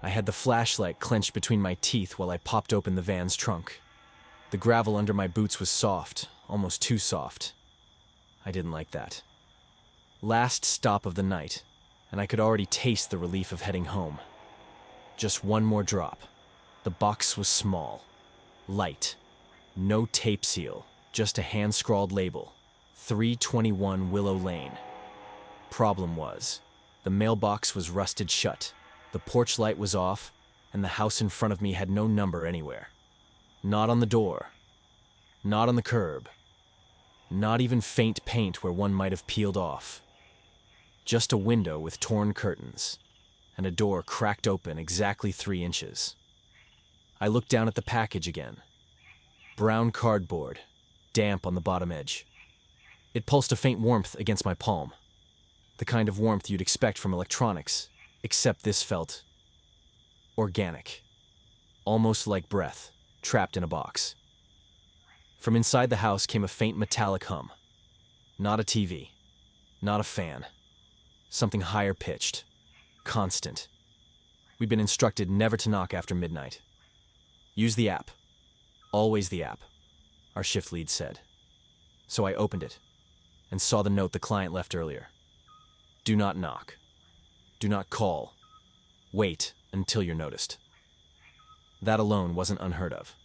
I had the flashlight clenched between my teeth while I popped open the van's trunk. The gravel under my boots was soft, almost too soft. I didn't like that. Last stop of the night, and I could already taste the relief of heading home. Just one more drop. The box was small, light, no tape seal, just a hand-scrawled label, 321 Willow Lane. Problem was, the mailbox was rusted shut, the porch light was off, and the house in front of me had no number anywhere. Not on the door, not on the curb, not even faint paint where one might have peeled off. Just a window with torn curtains, and a door cracked open exactly 3 inches. I looked down at the package again. Brown cardboard, damp on the bottom edge. It pulsed a faint warmth against my palm. The kind of warmth you'd expect from electronics, except this felt organic. Almost like breath, trapped in a box. From inside the house came a faint metallic hum. Not a TV, not a fan. Something higher pitched, constant. We'd been instructed never to knock after midnight. Use the app. Always the app, our shift lead said. So I opened it and saw the note the client left earlier. Do not knock. Do not call. Wait until you're noticed. That alone wasn't unheard of.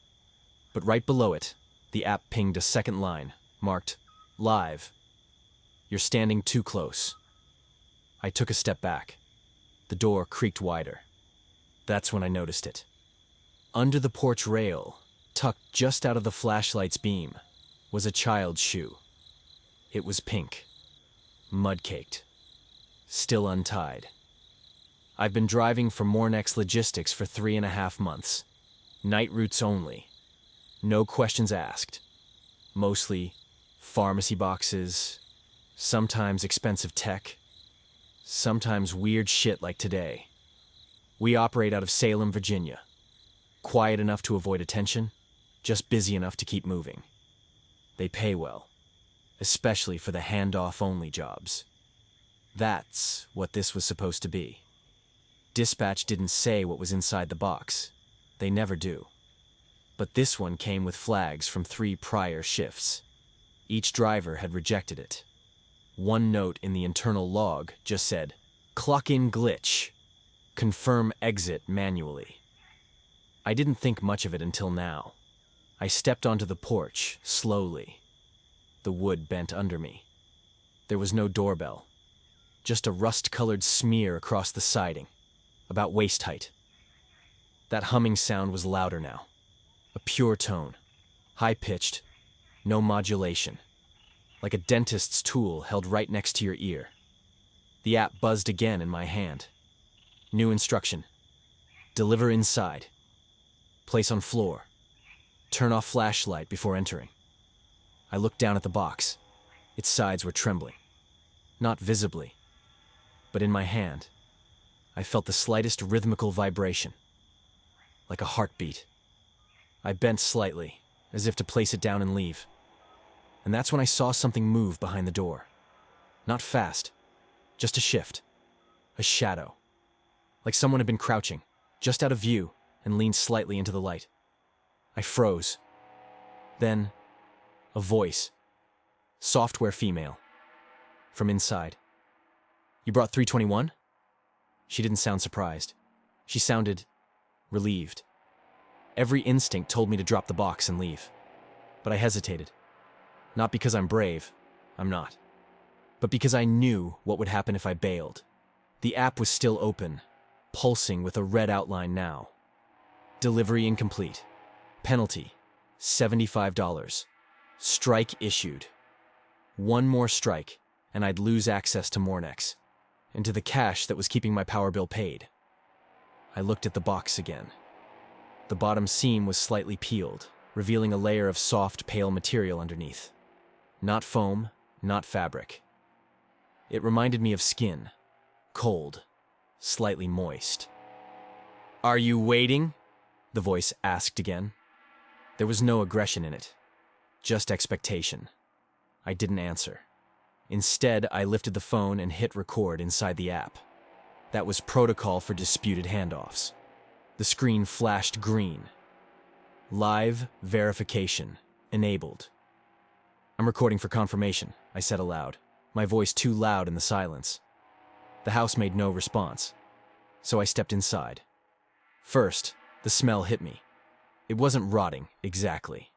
But right below it, the app pinged a second line, marked, Live. You're standing too close. I took a step back. The door creaked wider. That's when I noticed it. Under the porch rail, tucked just out of the flashlight's beam, was a child's shoe. It was pink, mud-caked, still untied. I've been driving for Mornex Logistics for 3.5 months. Night routes only. No questions asked. Mostly pharmacy boxes, sometimes expensive tech, sometimes weird shit like today. We operate out of Salem, Virginia. Quiet enough to avoid attention, just busy enough to keep moving. They pay well, especially for the handoff-only jobs. That's what this was supposed to be. Dispatch didn't say what was inside the box. They never do. But this one came with flags from 3 prior shifts. Each driver had rejected it. One note in the internal log just said, "Clock-in glitch. Confirm exit manually." I didn't think much of it until now. I stepped onto the porch, slowly. The wood bent under me. There was no doorbell. Just a rust-colored smear across the siding, about waist height. That humming sound was louder now. A pure tone, high-pitched, no modulation. Like a dentist's tool held right next to your ear. The app buzzed again in my hand. New instruction. Deliver inside. Place on floor. Turn off flashlight before entering. I looked down at the box. Its sides were trembling. Not visibly, but in my hand. I felt the slightest rhythmical vibration. Like a heartbeat. I bent slightly, as if to place it down and leave. And that's when I saw something move behind the door. Not fast, just a shift. A shadow. Like someone had been crouching, just out of view, and leaned slightly into the light. I froze. Then, a voice. Software female. From inside. "You brought 321?" She didn't sound surprised. She sounded relieved. Every instinct told me to drop the box and leave. But I hesitated. Not because I'm brave. I'm not. But because I knew what would happen if I bailed. The app was still open, pulsing with a red outline now. Delivery incomplete. Penalty, $75. Strike issued. One more strike, and I'd lose access to Mornex, and to the cash that was keeping my power bill paid. I looked at the box again. The bottom seam was slightly peeled, revealing a layer of soft, pale material underneath. Not foam, not fabric. It reminded me of skin, cold, slightly moist. "Are you waiting?" the voice asked again. There was no aggression in it, just expectation. I didn't answer. Instead, I lifted the phone and hit record inside the app. That was protocol for disputed handoffs. The screen flashed green. Live verification enabled. "I'm recording for confirmation," I said aloud, my voice too loud in the silence. The house made no response, so I stepped inside. First, the smell hit me. It wasn't rotting, exactly.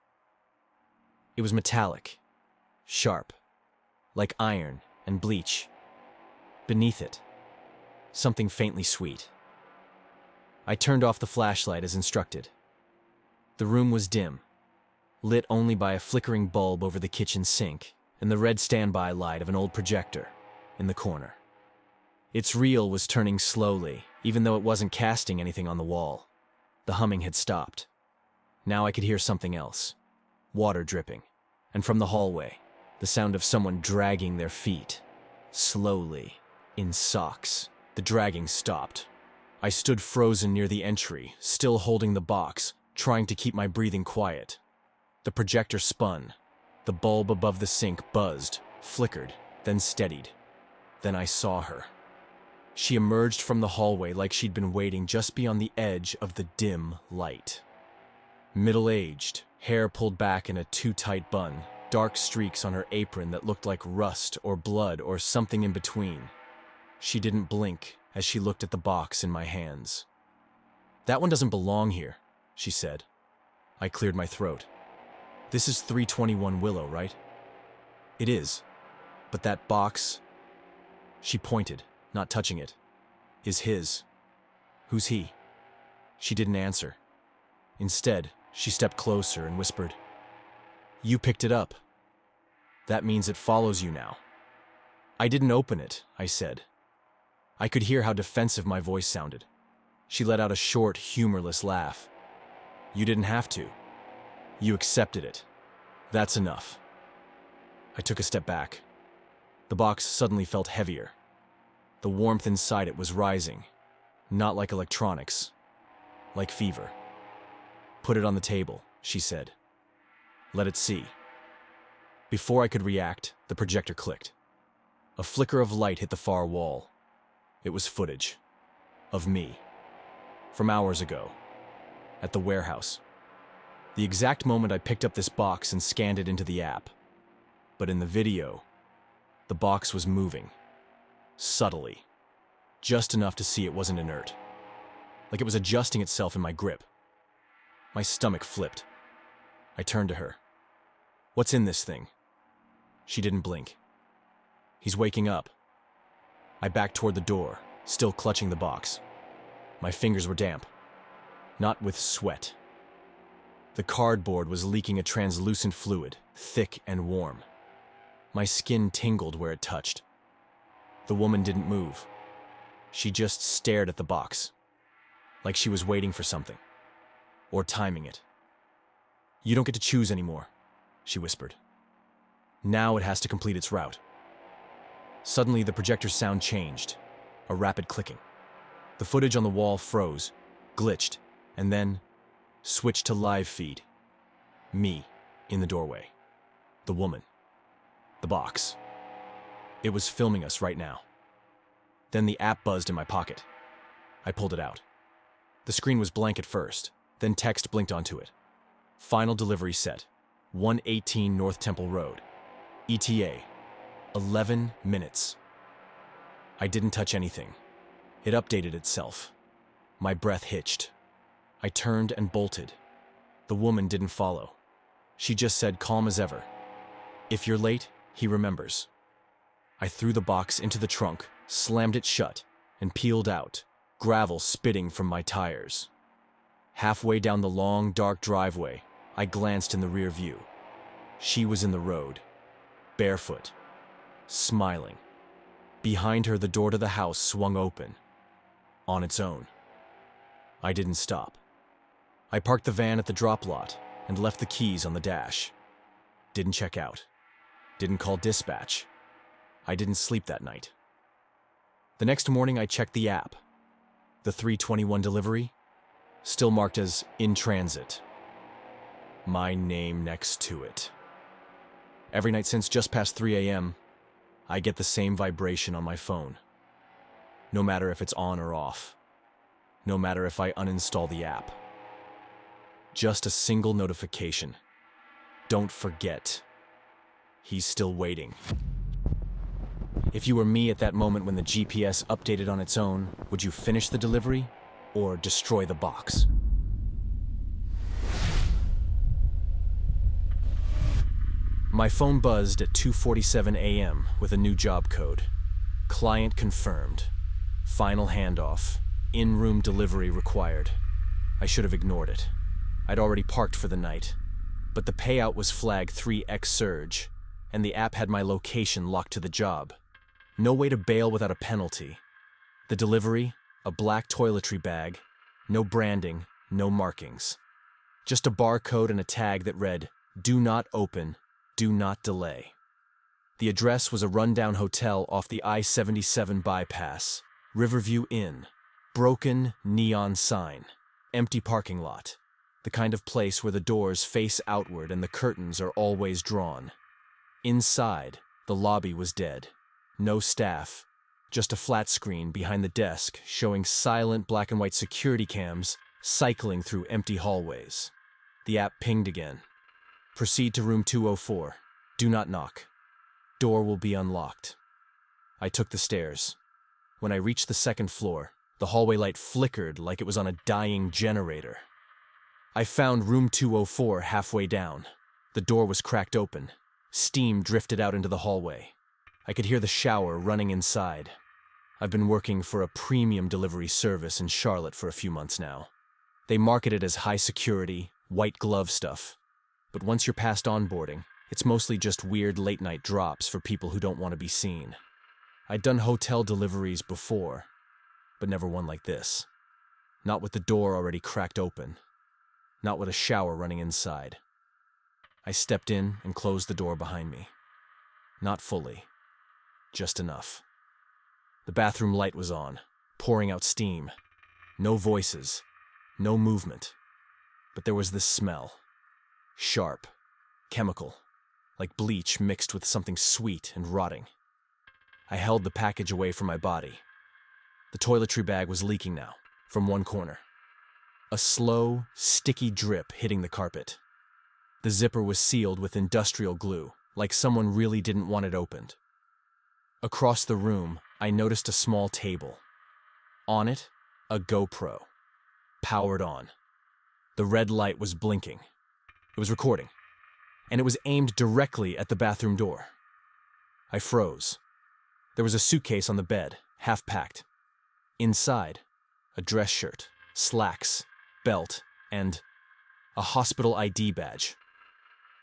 It was metallic, sharp, like iron and bleach. Beneath it, something faintly sweet. I turned off the flashlight as instructed. The room was dim, lit only by a flickering bulb over the kitchen sink and the red standby light of an old projector in the corner. Its reel was turning slowly, even though it wasn't casting anything on the wall. The humming had stopped. Now I could hear something else. Water dripping, and from the hallway, the sound of someone dragging their feet. Slowly, in socks. The dragging stopped. I stood frozen near the entry, still holding the box, trying to keep my breathing quiet. The projector spun. The bulb above the sink buzzed, flickered, then steadied. Then I saw her. She emerged from the hallway like she'd been waiting just beyond the edge of the dim light. Middle-aged, hair pulled back in a too-tight bun, dark streaks on her apron that looked like rust or blood or something in between. She didn't blink as she looked at the box in my hands. "That one doesn't belong here," she said. I cleared my throat. "This is 321 Willow, right?" "It is. But that box," she pointed, not touching it, "is his." "Who's he?" She didn't answer. Instead, she stepped closer and whispered, "You picked it up. That means it follows you now." "I didn't open it," I said. I could hear how defensive my voice sounded. She let out a short, humorless laugh. "You didn't have to. You accepted it. That's enough." I took a step back. The box suddenly felt heavier. The warmth inside it was rising, not like electronics, like fever. "Put it on the table," she said. "Let it see." Before I could react, the projector clicked. A flicker of light hit the far wall. It was footage. Of me. From hours ago. At the warehouse. The exact moment I picked up this box and scanned it into the app. But in the video, the box was moving. Subtly. Just enough to see it wasn't inert. Like it was adjusting itself in my grip. My stomach flipped. I turned to her. "What's in this thing?" She didn't blink. "He's waking up." I backed toward the door, still clutching the box. My fingers were damp. Not with sweat. The cardboard was leaking a translucent fluid, thick and warm. My skin tingled where it touched. The woman didn't move. She just stared at the box, like she was waiting for something, or timing it. "You don't get to choose anymore," she whispered. "Now it has to complete its route." Suddenly, the projector's sound changed, a rapid clicking. The footage on the wall froze, glitched, and then switched to live feed. Me, in the doorway. The woman. The box. It was filming us right now. Then the app buzzed in my pocket. I pulled it out. The screen was blank at first, then text blinked onto it. "Final delivery set. 118 North Temple Road. ETA. 11 minutes. I didn't touch anything. It updated itself. My breath hitched. I turned and bolted. The woman didn't follow. She just said, calm as ever, "If you're late, he remembers." I threw the box into the trunk, slammed it shut, and peeled out, gravel spitting from my tires. Halfway down the long, dark driveway, I glanced in the rear view. She was in the road, barefoot, smiling. Behind her, the door to the house swung open, on its own. I didn't stop. I parked the van at the drop lot and left the keys on the dash. Didn't check out. Didn't call dispatch. I didn't sleep that night. The next morning, I checked the app. The 321 delivery, still marked as in transit. My name next to it. Every night since just past 3 a.m., I get the same vibration on my phone. No matter if it's on or off. no matter if I uninstall the app. Just a single notification. Don't forget. He's still waiting. If you were me at that moment when the GPS updated on its own, would you finish the delivery or destroy the box? My phone buzzed at 2:47 a.m. with a new job code. Client confirmed. Final handoff. In-room delivery required. I should have ignored it. I'd already parked for the night. But the payout was flagged 3x surge, and the app had my location locked to the job. No way to bail without a penalty. The delivery, a black toiletry bag, no branding, no markings. Just a barcode and a tag that read, "Do not open, do not delay." The address was a rundown hotel off the I-77 bypass, Riverview Inn. Broken neon sign, empty parking lot. The kind of place where the doors face outward and the curtains are always drawn. Inside, the lobby was dead. No staff, just a flat screen behind the desk showing silent black and white security cams cycling through empty hallways. The app pinged again. Proceed to room 204. Do not knock. Door will be unlocked. I took the stairs. When I reached the second floor, the hallway light flickered like it was on a dying generator. I found room 204 halfway down. The door was cracked open. Steam drifted out into the hallway. I could hear the shower running inside. I've been working for a premium delivery service in Charlotte for a few months now. They market it as high security, white glove stuff. But once you're past onboarding, it's mostly just weird late-night drops for people who don't want to be seen. I'd done hotel deliveries before, but never one like this. Not with the door already cracked open. Not with a shower running inside. I stepped in and closed the door behind me. Not fully. Just enough. The bathroom light was on, pouring out steam. No voices. No movement. But there was this smell. Sharp. Chemical. Like bleach mixed with something sweet and rotting. I held the package away from my body. The toiletry bag was leaking now, from one corner. A slow, sticky drip hitting the carpet. The zipper was sealed with industrial glue, like someone really didn't want it opened. Across the room, I noticed a small table. On it, a GoPro. Powered on. The red light was blinking. It was recording. And it was aimed directly at the bathroom door. I froze. There was a suitcase on the bed, half-packed. Inside, a dress shirt, slacks, belt, and a hospital ID badge.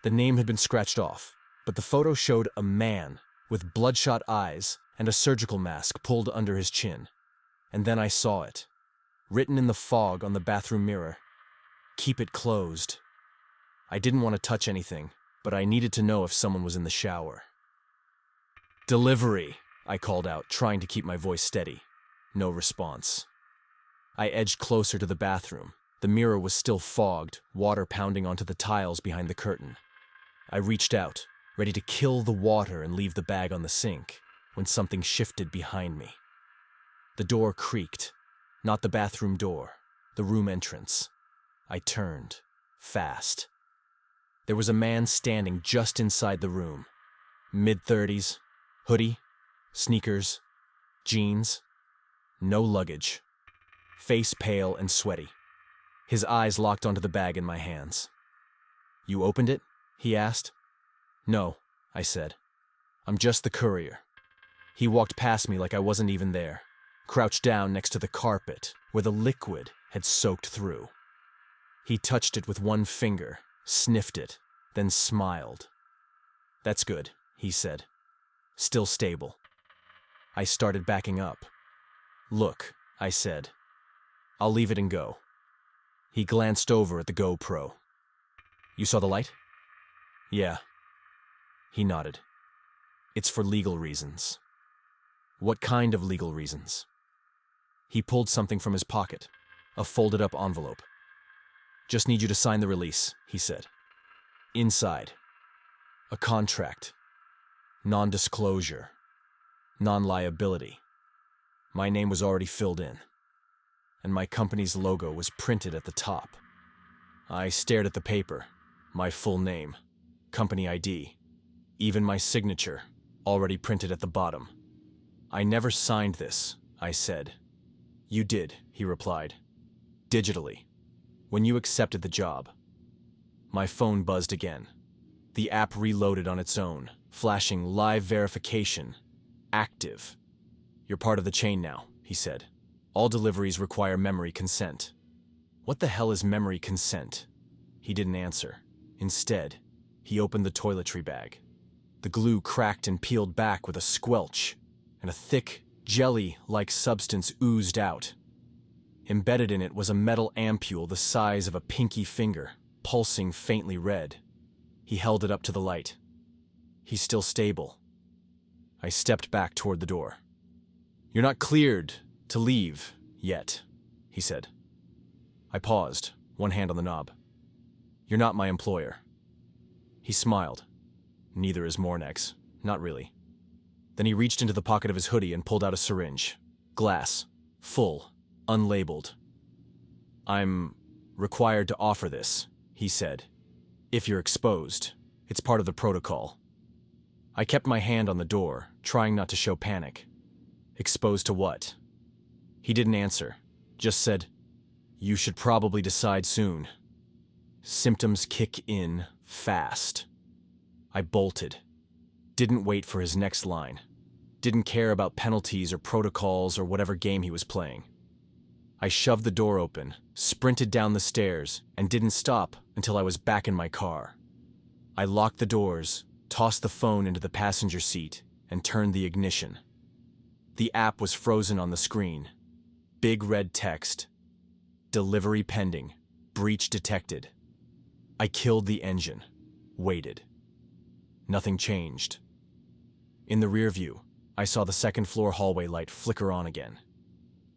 The name had been scratched off, but the photo showed a man with bloodshot eyes and a surgical mask pulled under his chin. And then I saw it, written in the fog on the bathroom mirror. Keep it closed. I didn't want to touch anything, but I needed to know if someone was in the shower. Delivery, I called out, trying to keep my voice steady. No response. I edged closer to the bathroom. The mirror was still fogged, water pounding onto the tiles behind the curtain. I reached out, ready to kill the water and leave the bag on the sink, when something shifted behind me. The door creaked. Not the bathroom door, the room entrance. I turned, fast. There was a man standing just inside the room. Mid-30s, hoodie, sneakers, jeans, no luggage. Face pale and sweaty. His eyes locked onto the bag in my hands. "You opened it?" he asked. "No," I said. "I'm just the courier." He walked past me like I wasn't even there, crouched down next to the carpet where the liquid had soaked through. He touched it with one finger, sniffed it, then smiled. "That's good," he said. "Still stable." I started backing up. "Look," I said. "I'll leave it and go." He glanced over at the GoPro. "You saw the light?" "Yeah." He nodded. "It's for legal reasons." "What kind of legal reasons?" He pulled something from his pocket, a folded-up envelope. "Just need you to sign the release," he said. "Inside, a contract, non-disclosure, non-liability. My name was already filled in. and my company's logo was printed at the top. I stared at the paper, my full name, company ID, even my signature, already printed at the bottom. "I never signed this," I said. "You did," he replied. "Digitally. When you accepted the job." My phone buzzed again. The app reloaded on its own, flashing live verification. Active. "You're part of the chain now," he said. "All deliveries require memory consent." What the hell is memory consent? He didn't answer. Instead, he opened the toiletry bag. The glue cracked and peeled back with a squelch, and a thick, jelly-like substance oozed out. Embedded in it was a metal ampule the size of a pinky finger, pulsing faintly red. He held it up to the light. "He's still stable." I stepped back toward the door. "You're not cleared to leave yet," he said. I paused, one hand on the knob. "You're not my employer." He smiled. "Neither is Mornek's. Not really." Then he reached into the pocket of his hoodie and pulled out a syringe. Glass. Full. Unlabeled. "I'm required to offer this," he said. "If you're exposed. It's part of the protocol." I kept my hand on the door, trying not to show panic. "Exposed to what?" He didn't answer, just said, "You should probably decide soon. Symptoms kick in fast." I bolted. Didn't wait for his next line. Didn't care about penalties or protocols or whatever game he was playing. I shoved the door open, sprinted down the stairs, and didn't stop until I was back in my car. I locked the doors, tossed the phone into the passenger seat, and turned the ignition. The app was frozen on the screen. Big red text. "Delivery pending. Breach detected." I killed the engine. Waited. Nothing changed. In the rear view, I saw the second-floor hallway light flicker on again.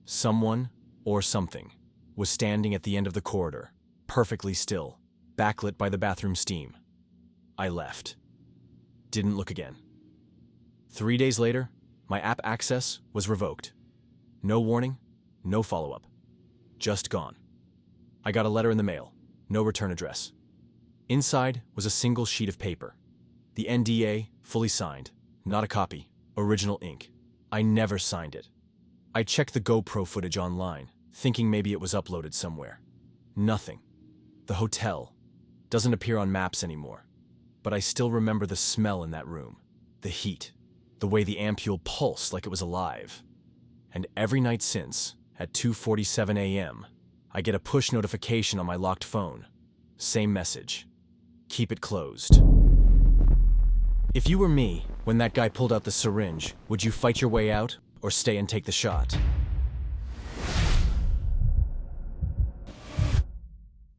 Someone, or something, was standing at the end of the corridor, perfectly still, backlit by the bathroom steam. I left. Didn't look again. 3 days later, my app access was revoked. No warning, no follow-up. Just gone. I got a letter in the mail, no return address. Inside was a single sheet of paper. The NDA, fully signed, not a copy, original ink. I never signed it. I checked the GoPro footage online, thinking maybe it was uploaded somewhere. Nothing. The hotel doesn't appear on maps anymore, but I still remember the smell in that room, the heat, the way the ampule pulsed like it was alive. And every night since, at 2:47 a.m., I get a push notification on my locked phone. Same message. Keep it closed. If you were me, when that guy pulled out the syringe, would you fight your way out or stay and take the shot?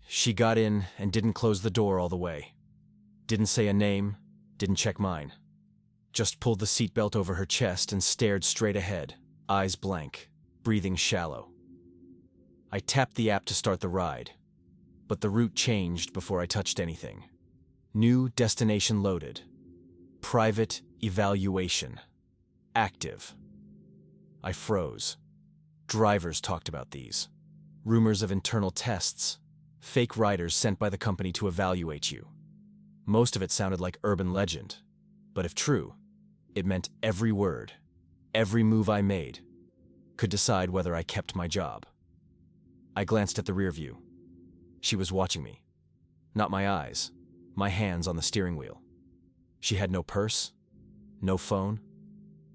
She got in and didn't close the door all the way. Didn't say a name, didn't check mine. Just pulled the seatbelt over her chest and stared straight ahead, eyes blank, breathing shallow. I tapped the app to start the ride, but the route changed before I touched anything. New destination loaded. Private evaluation. Active. I froze. Drivers talked about these. Rumors of internal tests. Fake riders sent by the company to evaluate you. Most of it sounded like urban legend, but if true, it meant every word, every move I made, could decide whether I kept my job. I glanced at the rear view. She was watching me. Not my eyes, my hands on the steering wheel. She had no purse, no phone,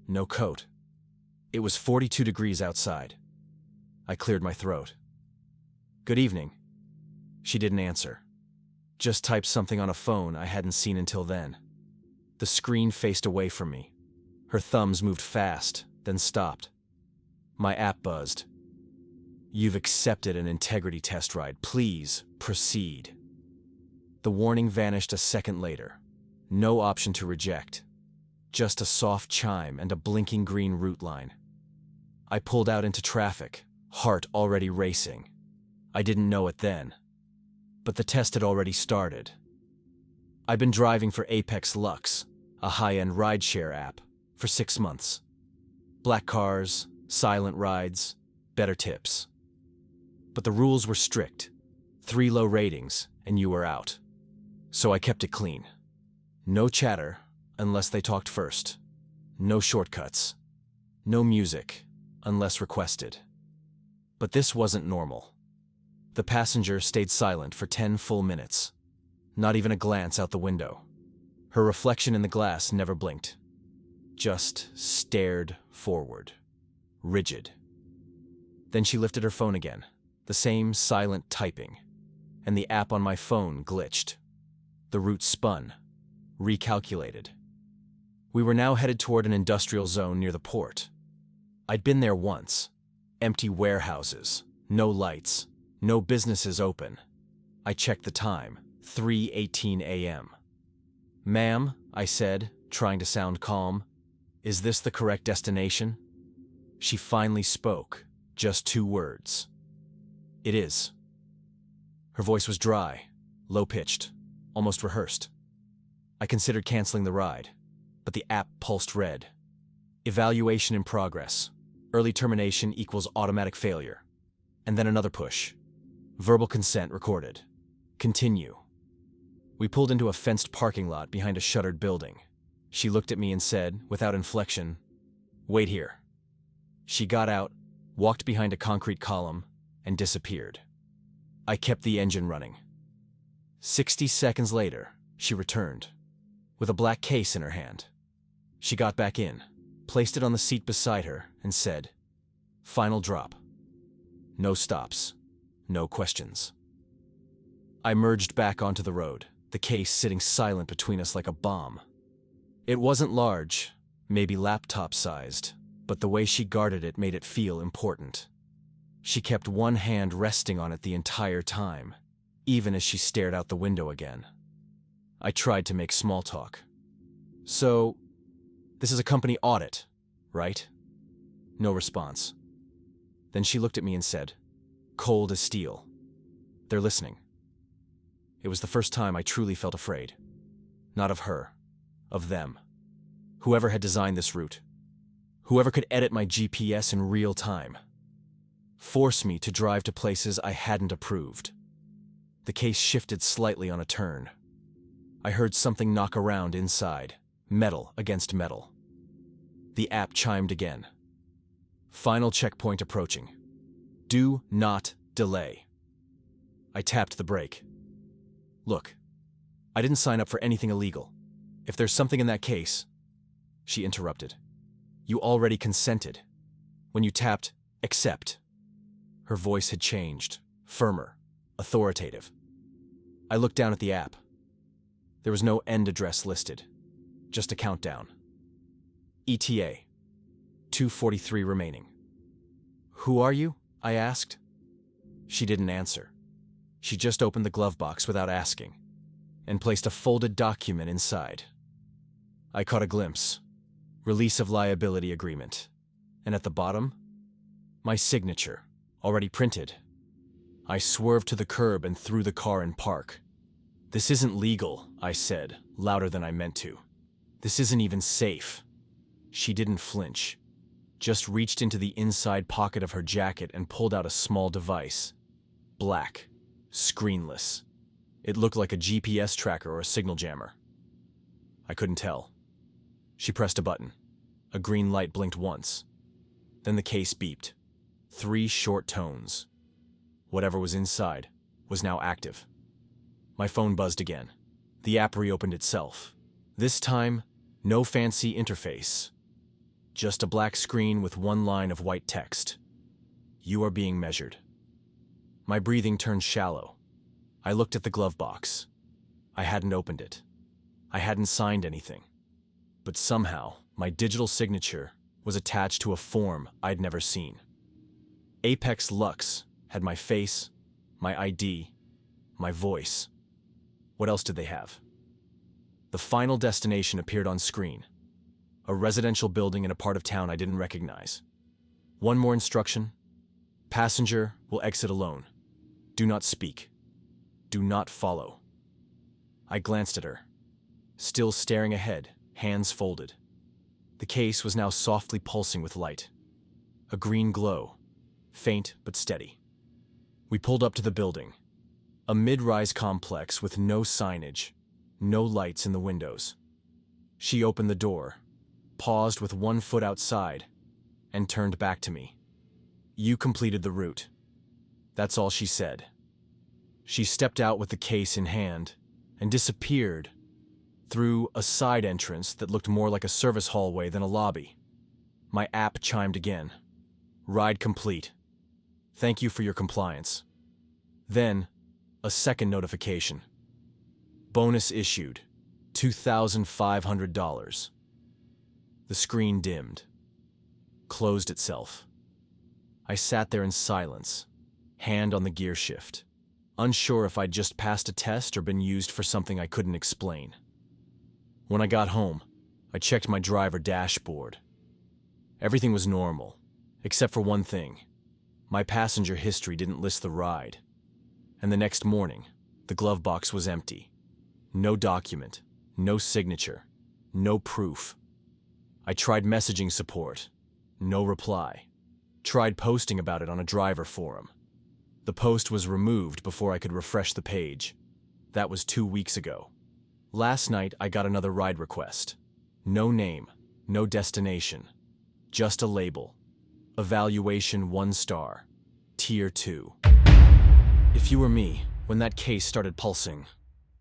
no coat. It was 42 degrees outside. I cleared my throat. "Good evening." She didn't answer. Just typed something on a phone I hadn't seen until then. The screen faced away from me. Her thumbs moved fast, then stopped. My app buzzed. "You've accepted an integrity test ride. Please proceed." The warning vanished a second later. No option to reject. Just a soft chime and a blinking green route line. I pulled out into traffic, heart already racing. I didn't know it then, but the test had already started. I'd been driving for Apex Lux, a high-end rideshare app, for 6 months. Black cars, silent rides, better tips. But the rules were strict. 3 low ratings, and you were out. So I kept it clean. No chatter, unless they talked first. No shortcuts. No music, unless requested. But this wasn't normal. The passenger stayed silent for 10 full minutes. Not even a glance out the window. Her reflection in the glass never blinked. Just stared forward. Rigid. Then she lifted her phone again. The same silent typing. And the app on my phone glitched. The route spun. Recalculated. We were now headed toward an industrial zone near the port. I'd been there once. Empty warehouses. No lights. No businesses open. I checked the time. 3:18 a.m. "Ma'am," I said, trying to sound calm, "is this the correct destination?" She finally spoke, just 2 words. "It is." Her voice was dry, low-pitched, almost rehearsed. I considered canceling the ride, but the app pulsed red. Evaluation in progress. Early termination equals automatic failure. And then another push. Verbal consent recorded. Continue. We pulled into a fenced parking lot behind a shuttered building. She looked at me and said, without inflection, "Wait here." She got out, walked behind a concrete column, and disappeared. I kept the engine running. 60 seconds later, she returned, with a black case in her hand. She got back in, placed it on the seat beside her, and said, "Final drop." No stops, no questions. I merged back onto the road, the case sitting silent between us like a bomb. It wasn't large, maybe laptop-sized, but the way she guarded it made it feel important. She kept one hand resting on it the entire time, even as she stared out the window again. I tried to make small talk. "So, this is a company audit, right?" No response. Then she looked at me and said, cold as steel, "They're listening." It was the first time I truly felt afraid. Not of her, of them. Whoever had designed this route. Whoever could edit my GPS in real time. Force me to drive to places I hadn't approved. The case shifted slightly on a turn. I heard something knock around inside, metal against metal. The app chimed again. Final checkpoint approaching. Do not delay. I tapped the brake. "Look, I didn't sign up for anything illegal. If there's something in that case..." She interrupted. "You already consented. When you tapped accept." Her voice had changed, firmer, authoritative. I looked down at the app. There was no end address listed, just a countdown. ETA, 2:43 remaining. "Who are you?" I asked. She didn't answer. She just opened the glove box without asking, and placed a folded document inside. I caught a glimpse. Release of liability agreement. And at the bottom, my signature, already printed. I swerved to the curb and threw the car in park. "This isn't legal," I said, louder than I meant to. "This isn't even safe." She didn't flinch, just reached into the inside pocket of her jacket and pulled out a small device. Black, screenless. It looked like a GPS tracker or a signal jammer. I couldn't tell. She pressed a button. A green light blinked once. Then the case beeped. 3 short tones. Whatever was inside was now active. My phone buzzed again. The app reopened itself. This time, no fancy interface. Just a black screen with 1 line of white text. "You are being measured." My breathing turned shallow. I looked at the glove box. I hadn't opened it. I hadn't signed anything. But somehow, my digital signature was attached to a form I'd never seen. Apex Lux had my face, my ID, my voice. What else did they have? The final destination appeared on screen. A residential building in a part of town I didn't recognize. One more instruction. Passenger will exit alone. Do not speak. Do not follow. I glanced at her, still staring ahead, hands folded. The case was now softly pulsing with light. A green glow, faint but steady. We pulled up to the building, a mid-rise complex with no signage, no lights in the windows. She opened the door, paused with one foot outside, and turned back to me. "You completed the route." That's all she said. She stepped out with the case in hand and disappeared through a side entrance that looked more like a service hallway than a lobby. My app chimed again. "Ride complete. Thank you for your compliance." Then, a second notification. "Bonus issued. $2,500. The screen dimmed, closed itself. I sat there in silence, hand on the gear shift, unsure if I'd just passed a test or been used for something I couldn't explain. When I got home, I checked my driver dashboard. Everything was normal, except for one thing. My passenger history didn't list the ride. And the next morning, the glove box was empty. No document, no signature, no proof. I tried messaging support. No reply. Tried posting about it on a driver forum. The post was removed before I could refresh the page. That was 2 weeks ago. Last night, I got another ride request. No name, no destination. Just a label. Evaluation 1 star. Tier 2. If you were me, when that case started pulsing,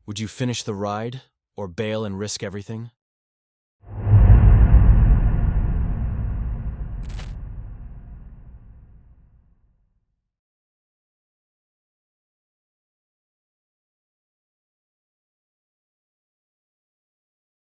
would you finish the ride or bail and risk everything?